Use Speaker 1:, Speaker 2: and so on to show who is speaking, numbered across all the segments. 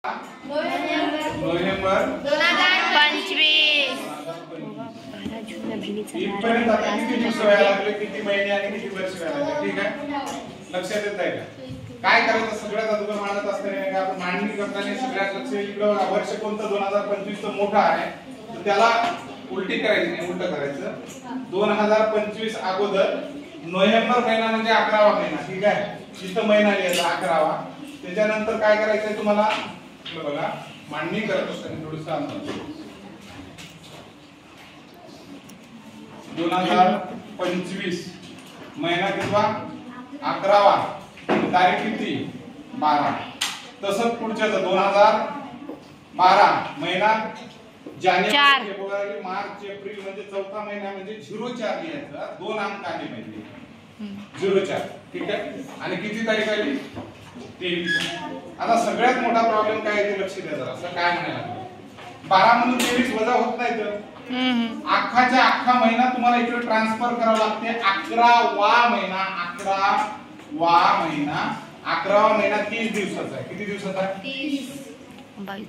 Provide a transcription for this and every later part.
Speaker 1: November
Speaker 2: 2025
Speaker 1: इथपर्यंत आता किती दिवस व्हायला लागले, किती महिने आणि किती वर्ष व्हायला लागले. ठीक आहे, लक्षात येत आहे का? काय करायचं सगळ्यात अगोदर मांडत असताना का आपण मांडणी करताना सगळ्यात लक्ष इकडं वर्ष कोणतं 2025 चं मोठं आहे तर त्याला उलटी करायची नाही, उलट करायचं. 2025 अगोदर नोव्हेंबर महिना म्हणजे 11वा महिना. ठीक आहे, इथं महिना लिहायचा 11वा. त्याच्यानंतर काय करायचंय तुम्हाला बघा, मांडणी करत असताना थोडंसं अंतर 2025 महिना कितवा 11वा, तारीख किती 12. तसंच पुढच्याच 2012 महिना जानेवारी फेब्रुवारी मार्च एप्रिल म्हणजे चौथा महिना म्हणजे 04 लिहायचा, 2 अंक आले पाहिजे 04. ठीक आहे, आणि किती तारीख आली 23. आता सगळ्यात मोठा प्रॉब्लेम काय आहे ते लक्ष द्या जरा. असं काय म्हणायला 12 मधून 23 वजा होत नाही तर अख्खाच्या अख्खा महिना तुम्हाला इकडे ट्रान्सफर करावा लागते. 11वा महिना 11वा महिना 30 दिवसाचा आहे. किती दिवसाचा आहे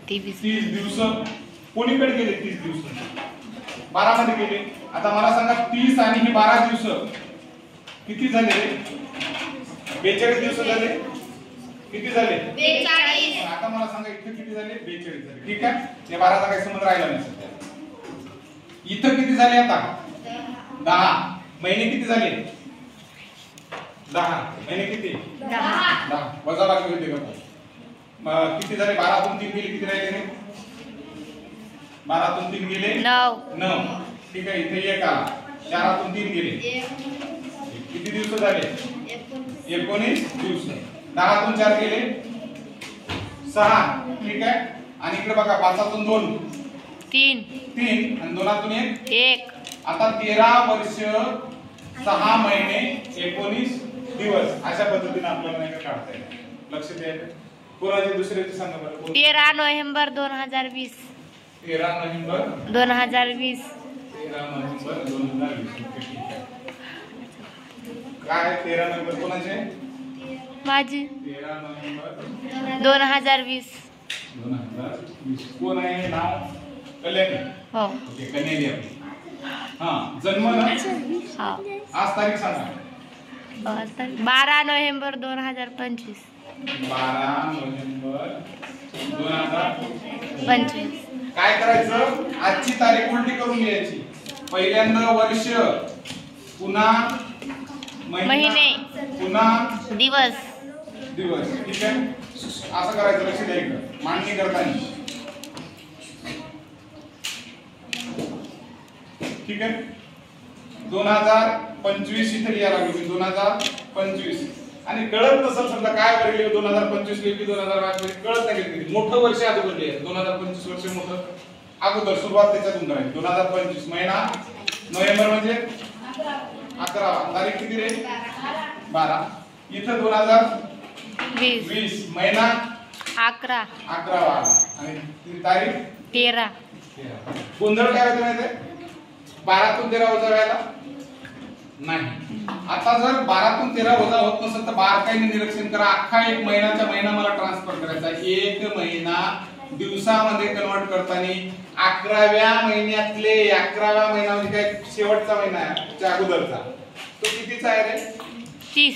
Speaker 1: 30 दिवस. कोणीकडे गेले 30 दिवस 12 मध्ये गेले. आता मला सांगा 30 आणि ही 12 दिवस किती झाले 42 दिवस झाले. किती झाले
Speaker 2: 42.
Speaker 1: आता मला सांगा इथे किती झाले 42 झाले. ठीक आहे, या 12चा काही संबंध राहिला नाही सध्या. इथं किती झाले आता 10 महिने. किती झाले 10 महिने. किती 10 वजा बाकी होते का किती झाले 12 तून 3 गेले. किती राहिले 12 तून 3 गेले 9. ठीक आहे, इथे 1 आला. 4 तून 3 गेले. किती दिवस झाले 19 दिवस. 10 तून 4 गेले 6. ठीक आहे, आणि इकडे बघा 5 तून 2 3 आणि 2 तून 1. आता 13 वर्ष 6 महिने 19 दिवस अशा पद्धतीने आपल्याला नाही का काढता येईल. लक्ष द्यायचं. कोणाचे दुसऱ्याचे सांगा बरं.
Speaker 2: 13 नोव्हेंबर 2020.
Speaker 1: 13 नोव्हेंबर
Speaker 2: 2020.
Speaker 1: 13 नोव्हेंबर 2020. ठीक आहे, काय 13 नोव्हेंबर कोणाचे
Speaker 2: माझी
Speaker 1: 13 नोव्हेंबर
Speaker 2: 2020.
Speaker 1: कोण आहे नाव कल्याणी.
Speaker 2: हो,
Speaker 1: ओके, कन्याली आपली. हां, जन्म ना
Speaker 2: हो.
Speaker 1: आज तारीख सांगा.
Speaker 2: 12 नोव्हेंबर 2025.
Speaker 1: 12 नोव्हेंबर 2025. काय करायचं आजची तारीख उलटी करून लिहायची. पहिल्यांदा वर्ष, पुन्हा महिने, पुन्हा दिवस. ठीक आहे, असं करायचं. लक्ष द्यायचं मांडणी करताना. ठीक आहे, 2025 इथे लिहायला लागलो 2025. आणि कळत नसेल समजा काय वरील 2025 लिहिली 2022 कळत नाही किती मोठं वर्ष अगोदर लिहायचं. 2025 वर्ष मोठं अगोदर सुरुवात त्याच्यातून करायची. 2025 महिना नोव्हेंबर म्हणजे 11वा, तारीख किती रे 12. इथं 2020 महिना 11वा आणि तारीख
Speaker 2: 13.
Speaker 1: गोंधळ काय होतो माहिती आहे 12 तून 13 वजा व्हायला नाही. आता जर 12 तून 13 वजा होत नसेल तर बारकाईने निरीक्षण करा. अख्खा एक महिन्याचा महिना मला ट्रान्सफर करायचा. एक महिना दिवसामध्ये कन्वर्ट करताना 11व्या महिन्यातले 11व्या महिना म्हणजे काय शेवटचा महिना आहे त्या अगोदरचा तो कितीचा आहे रे 30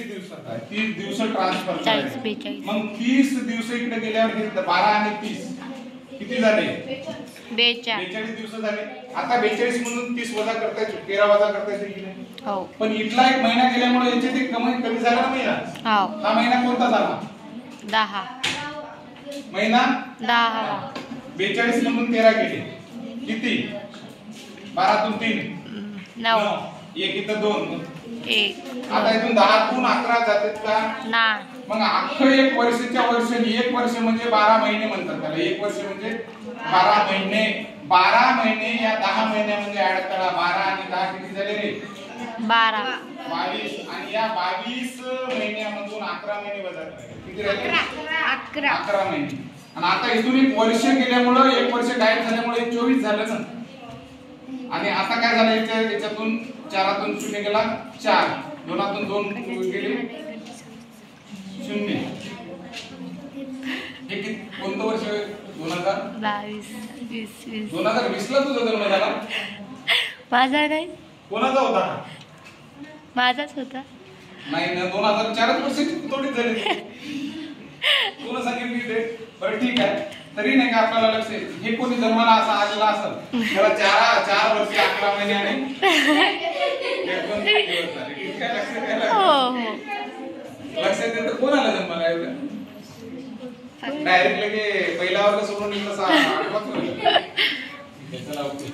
Speaker 1: दिवसाचा आहे. 30 दिवस ट्रान्सफर करायचे. मग 30 दिवस इकडे गेल्यावर 12 आणि 30 किती झाले 42 दिवस झाले. आता 42 म्हणून 30 वजा करता येतो 13 वजा करता येतो की नाही. पण इथला एक महिना गेल्यामुळे याच्यात एक कमी झाला ना महिना. हा महिना कोणता झाला
Speaker 2: 10
Speaker 1: महिना 42 मधून 13 गेले किती 12 तून 3 9 एक इथं 2 1. आता इथून 10 तून 11 जातात का नाही. मग अख्खं एक वर्षाच्या वर्ष एक वर्ष म्हणजे 12 महिने म्हणतात त्याला. एक वर्ष म्हणजे 12 महिने. 12 महिने या 10 महिन्यामध्ये ऍड करा. 12 आणि 10 किती झाले रे 22. आणि या 22 महिन्यामधून 11 महिने वजा करायचे. किती राहिले 11 महिने. आणि आता इथून एक वर्ष गेल्यामुळे एक वर्ष गायब झाल्यामुळे 24 झालं ना. आणि आता काय झालं याच्यातून 4 तून 0 गेला 4. 2 तून 2 गेले 0. हे कोणतं वर्ष 2000?
Speaker 2: 20
Speaker 1: 2020 ला तुझा जन्म झाला?
Speaker 2: माझा नाही,
Speaker 1: कोणाचा होता हा?
Speaker 2: माझाच होता.
Speaker 1: नाही ना, 2004 वर्षाची थोडी झाली. तुला सांगितली ते. बरं ठीक आहे, तरी नाही का आपल्याला लक्ष आहे. हे कोणी जन्माला असा आलेला असेल त्याला 4 वर्ष 11 महिने आणि 2 दिवस झाले. ठीक आहे, लक्ष द्यायला.
Speaker 2: हो.
Speaker 1: लक्षात येतं कोणाला जन्माला एवढं डायरेक्ट लगे पहिला वर्ग सोडून तसा आठवाच. चला ओके.